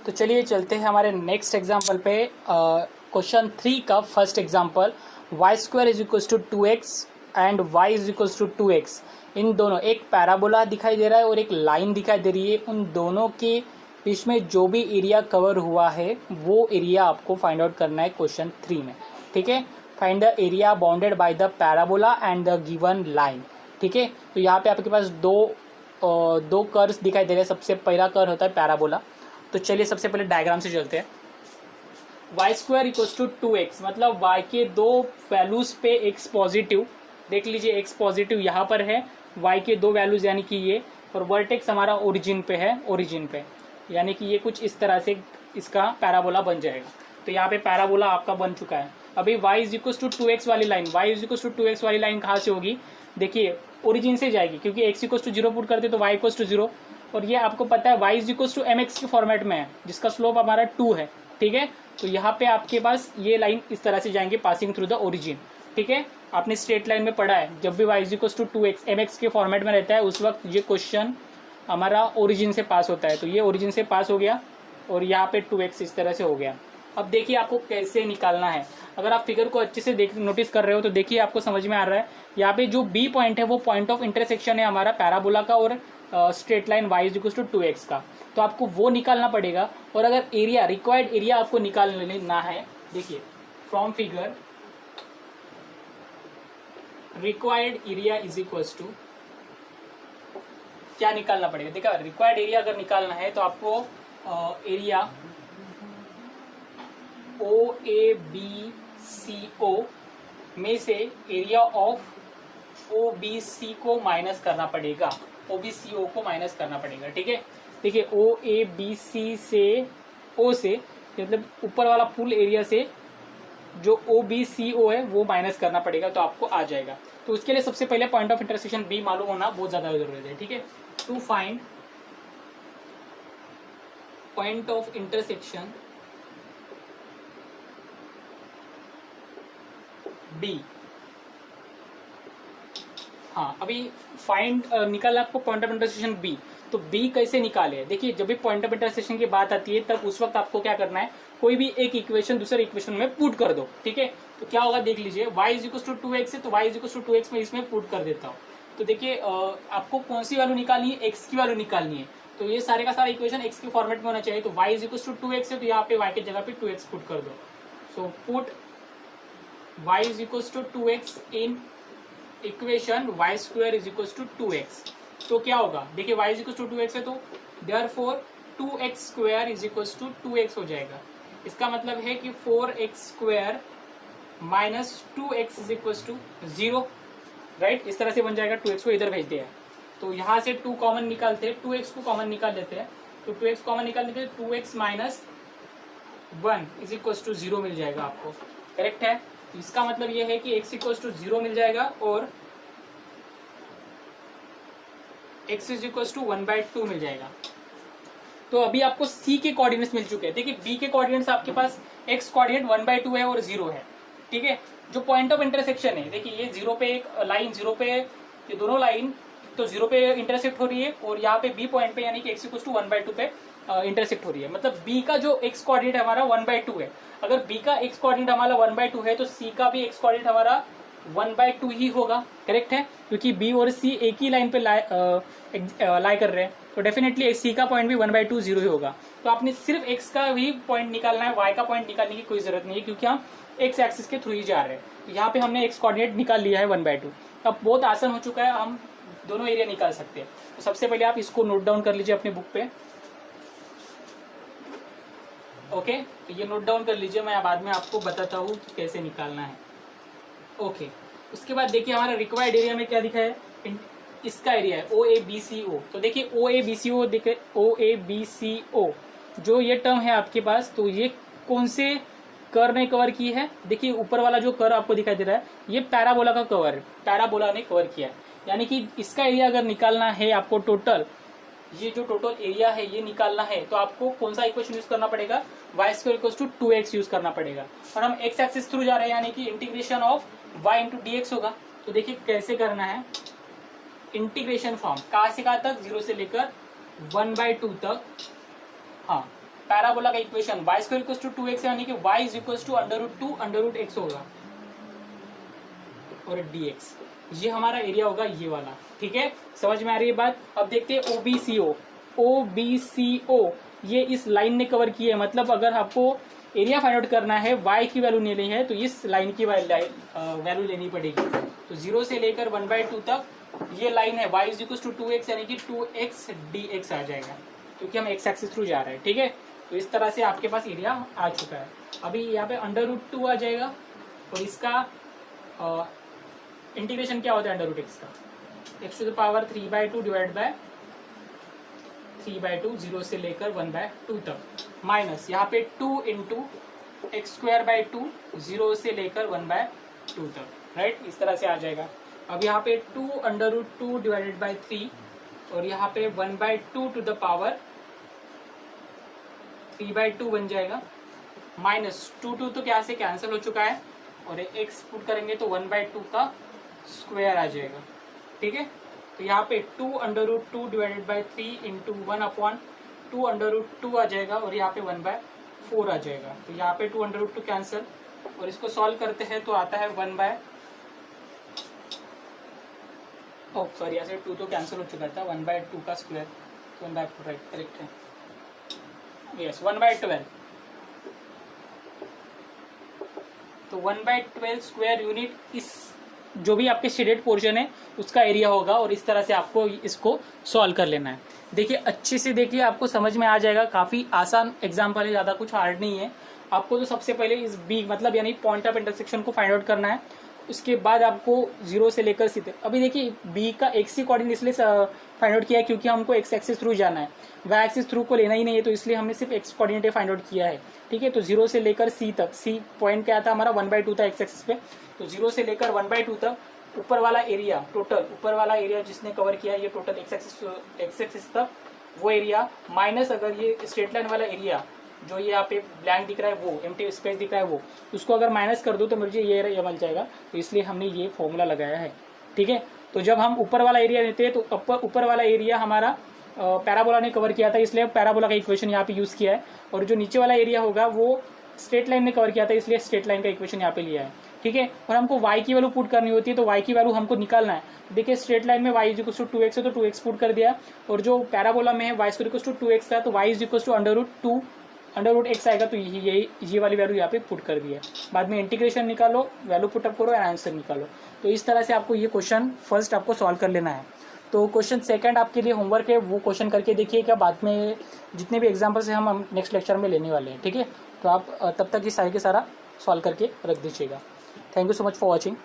तो चलिए चलते हैं हमारे नेक्स्ट एग्जाम्पल पे। क्वेश्चन 3 का first example, Y square is equal to 2x and Y is equal to 2x। इन दोनों, एक पैराबोला दिखाई दे रहा है और एक लाइन दिखाई दे रही है। उन दोनों के बीच में जो भी एरिया कवर हुआ है वो एरिया आपको फाइंड आउट करना है क्वेश्चन 3 में। ठीक है, find the area bounded by the parabola and the given line. ठीक है, तो यहाँ पे आपके पास दो कर्व्स दिखाई दे रहे हैं। सबसे पहला कर्व होता है पैराबोला। तो चलिए सबसे पहले डायग्राम से चलते हैं। Y square equals to 2x, मतलब y के दो वैल्यूज पे x पॉजिटिव, देख लीजिए x पॉजिटिव यहाँ पर है, y के दो वैल्यूज यानी कि ये, और वर्टेक्स हमारा ओरिजिन पे है, ओरिजिन पे, यानी कि ये कुछ इस तरह से इसका पैराबोला बन जाएगा। तो यहाँ पे पैराबोला आपका बन चुका है। अभी y is equals to 2x वाली line, y is equals to 2x वाली लाइन कहाँ से होगी? देखिए ओरिजिन से जाएगी, क्योंकि x इक्वल्स टू 0 पुट करते तो y इक्वल्स टू 0, और ये आपको पता है y is equals to mx के फॉर्मेट में है, जिसका स्लोप हमारा 2 है। ठीक है, तो यहाँ पे आपके पास ये लाइन इस तरह से जाएंगे पासिंग थ्रू द ओरिजिन। ठीक है, आपने स्ट्रेट लाइन में पढ़ा है, जब भी y is equals to 2x mx के फॉर्मेट में रहता है उस वक्त ये क्वेश्चन हमारा ओरिजिन से पास होता है। तो ये ओरिजिन से पास हो गया और यहाँ पे 2x इस तरह से हो गया। अब देखिए आपको कैसे निकालना है। अगर आप फिगर को अच्छे से नोटिस कर रहे हो तो देखिए आपको समझ में आ रहा है, यहाँ पे जो बी पॉइंट है वो पॉइंट ऑफ इंटरसेक्शन है हमारा पैराबोला का और straight line y is equal to 2x का। तो आपको वो निकालना पड़ेगा। और अगर एरिया, रिक्वायर्ड एरिया आपको निकालना है, देखिए from figure required area is equal to क्या निकालना पड़ेगा? देखा, रिक्वायर्ड एरिया अगर निकालना है तो आपको एरिया OABCO में से एरिया ऑफ OBC को माइनस करना पड़ेगा, OBCO को माइनस करना पड़ेगा। ठीक है, देखिए OABC से O से, मतलब ऊपर वाला फुल एरिया से जो OBCO है वो माइनस करना पड़ेगा, तो आपको आ जाएगा। तो उसके लिए सबसे पहले पॉइंट ऑफ इंटरसेक्शन B मालूम होना बहुत ज्यादा जरूरी है। ठीक है, to find point of intersection B। हाँ, अभी फाइंड निकाला आपको पॉइंट ऑफ इंटरसेक्शन B। तो B कैसे निकाले? देखिए जब भी पॉइंट ऑफ इंटरसेक्शन की बात आती है तब उस वक्त आपको क्या करना है, कोई भी एक इक्वेशन दूसरे इक्वेशन में पुट कर दो। ठीक है, तो क्या होगा देख लीजिए, y is equal to 2x है तो y is equal to 2x में इसमें पुट कर देता हूँ। तो देखिए आपको कौन सी वैल्यू निकालनी है? x की वैल्यू निकालनी है। तो ये सारे का सारा इक्वेशन x के फॉर्मेट में होना चाहिए। तो y is equal to 2x है तो यहाँ पे y की जगह पे 2x पुट कर दो। So put y is equal to 2x in equation y square is equal to 2x। तो क्या होगा? देखिए y is equal to 2x है तो therefore 2x square is equal to 2x हो जाएगा। इसका मतलब है कि 4x square minus 2x is equal to 0, right? इस तरह से बन जाएगा। 2x को इधर भेज दिया, तो यहाँ से 2 कॉमन निकालते हैं, 2x को कॉमन निकाल लेते हैं। तो 2x कॉमन निकाल लेते हैं, 2x minus 1 is equal to 0 मिल जाएगा आपको। करेक्ट है? तो इसका मतलब यह है कि x इक्वल टू 0 मिल जाएगा और x इज इक्वल टू 1/2 मिल जाएगा। तो अभी आपको c के कोऑर्डिनेट्स मिल चुके हैं। देखिए b के कोऑर्डिनेट्स आपके पास x कोऑर्डिनेट 1/2 है और 0 है। ठीक है, जो पॉइंट ऑफ इंटरसेक्शन है, देखिए ये 0 पे एक लाइन, 0 पे ये दोनों लाइन तो 0 पे इंटरसेक्ट हो रही है और यहाँ पे b पॉइंट पे यानी कि x इक्वल टू 1/2 पे इंटरसेक्ट हो रही है। मतलब b का जो x कोऑर्डिनेट हमारा 1/2 है। अगर b का x कोऑर्डिनेट हमारा 1/2 है तो c का भी x कोऑर्डिनेट हमारा 1/2 ही होगा। करेक्ट है, क्योंकि b और c एक ही लाइन पे लाई कर रहे हैं, तो डेफिनेटली c का पॉइंट भी 1/2 0 ही होगा। तो आपने सिर्फ x का भी पॉइंट निकालना है, y का पॉइंट निकालने की कोई जरूरत नहीं है, क्योंकि हम x एक्सिस के थ्रू ही जा रहे हैं। तो यहाँ पे हमने x कोऑर्डिनेट निकाल लिया है 1/2। अब बहुत आसान हो चुका है, हम दोनों एरिया निकाल सकते हैं। तो सबसे पहले आप इसको नोट डाउन कर लीजिए अपने बुक पे। ओके, तो ये नोट डाउन कर लीजिए, मैं बाद में आपको बताता हूँ कि कैसे निकालना है। ओके, उसके बाद देखिए हमारा रिक्वायर्ड एरिया में क्या दिखा है, इसका एरिया है OABCO। तो देखिए OABCO, देखिए OABCO जो ये टर्म है आपके पास, तो ये कौन से कर्व ने कवर की है? देखिए ऊपर वाला जो कर्व आपको दिखाई दे रहा है ये पैराबोला का कवर है, पैराबोला ने कवर किया है। यानी कि इसका एरिया अगर निकालना है आपको, टोटल ये जो टोटल एरिया है ये निकालना है, तो आपको कौन सा इक्वेशन यूज करना पड़ेगा? y square equal to 2x use करना पड़ेगा। और हम x एक्सिस थ्रू जा रहे हैं, यानी कि integration of y into dx होगा। तो देखिए कैसे करना है, इंटीग्रेशन फॉर्म कहाँ से कहाँ तक, 0 से लेकर 1/2 तक। हाँ, पैराबोला का equation y square equal to 2x यानी कि y is equal to √2 √x होगा और dx, ये हमारा एरिया होगा ये वाला। ठीक है, समझ में आ रही है बात। अब देखते हैं OBCO ये इस लाइन ने कवर किया है, मतलब अगर आपको एरिया फाइंड आउट करना है, y की वैल्यू लेनी है तो इस लाइन की वैल्यू लेनी पड़ेगी। तो 0 से लेकर 1/2 तक ये लाइन है, y is equal to 2x यानी कि 2x dx आ जाएगा, क्योंकि हम x एक्सिस थ्रू जा रहे हैं। ठीक है, तो इस तरह से आपके पास एरिया आ चुका है। अभी यहाँ पे √2 आ जाएगा और इसका इंटीग्रेशन क्या होता है √x का, x⁴ 3/2 डिवाइड बाय 3/2 0 से लेकर 1/2 तक, माइनस यहाँ पे 2 इंटू x²/2 0 से लेकर 1/2 तक, राइट, इस तरह से आ जाएगा। अब यहाँ पे 2 √2 डिवाइडेड बाय 3 और यहाँ पे 1/2 टू द पावर 3/2 बन जाएगा, माइनस 2 तो क्या से कैंसिल हो चुका है और x पुट करेंगे तो 1/2 का स्क्वायर आ जाएगा। ठीक है, तो यहाँ पे 2 √2 डिवाइडेड बाय 3 इंटू 1/2 √2 आ जाएगा और यहाँ पे 1/4 आ जाएगा। तो यहाँ पे 2 √2 कैंसिल और इसको सॉल्व करते हैं तो आता है 2 तो कैंसिल हो चुका था, 1/2 का स्क्वायर, 1/4 राइट, करेक्ट है, यस 1/12। तो 1/12 स्क्वायर यूनिट इस जो भी आपके शेडेड पोर्शन है उसका एरिया होगा और इस तरह से आपको इसको सॉल्व कर लेना है। देखिए अच्छे से देखिए, आपको समझ में आ जाएगा, काफी आसान एग्जांपल है, ज्यादा कुछ हार्ड नहीं है। आपको तो सबसे पहले इस बी मतलब यानी पॉइंट ऑफ इंटरसेक्शन को फाइंड आउट करना है, उसके बाद आपको 0 से लेकर सी तक। अभी देखिए बी का एक्स ही कोऑर्डिनेट इसलिए फाइंड आउट किया है क्योंकि हमको एक्स एक्सिस थ्रू जाना है, वाई एक्सिस थ्रू को लेना ही नहीं है, तो इसलिए हमने सिर्फ एक्स कोऑर्डिनेट फाइंड आउट किया है। ठीक है, तो 0 से लेकर सी तक, सी पॉइंट क्या था हमारा 1/2 था एक्स एक्सिस पे, तो 0 से लेकर 1/2 तक ऊपर वाला एरिया, टोटल ऊपर वाला एरिया जिसने कवर किया है ये टोटल एक्स एक्सिस तक वो एरिया, माइनस अगर ये स्ट्रेट लाइन वाला एरिया जो ये यहाँ पे ब्लैंक दिख रहा है वो एम्प्टी स्पेस दिख रहा है वो, उसको अगर माइनस कर दो तो मुझे ये मिल जाएगा, तो इसलिए हमने ये फॉर्मूला लगाया है। ठीक है, तो जब हम ऊपर वाला एरिया लेते हैं तो ऊपर वाला एरिया हमारा पैराबोला ने कवर किया था, इसलिए पैराबोला का इक्वेशन यहाँ पे यूज किया है, और जो नीचे वाला एरिया होगा वो स्ट्रेट लाइन ने कवर किया था, इसलिए स्ट्रेट लाइन का इक्वेशन यहाँ पे लिया है। ठीक है, और हमको y की वैल्यू पुट करनी होती है, तो y की वैल्यू हमको निकालना है। देखिए स्ट्रेट लाइन में y is equal to 2x है तो 2x पुट कर दिया, और जो पैराबोला में है y square equal to 2x था तो y is equal to √2 √x आएगा, तो ये वाली वैल्यू यहाँ पे पुट कर दिया। बाद में इंटीग्रेशन निकालो, वैल्यू पुटअप करो और आंसर निकालो। तो इस तरह से आपको ये क्वेश्चन फर्स्ट आपको सॉल्व कर लेना है। तो क्वेश्चन सेकंड आपके लिए होमवर्क है, वो क्वेश्चन करके देखिएगा, बाद में जितने भी एग्जाम्पल्स हैं हम नेक्स्ट लेक्चर में लेने वाले हैं। ठीक है, तो आप तब तक ये सारे के सारा सॉल्व करके रख दीजिएगा। Thank you so much for watching.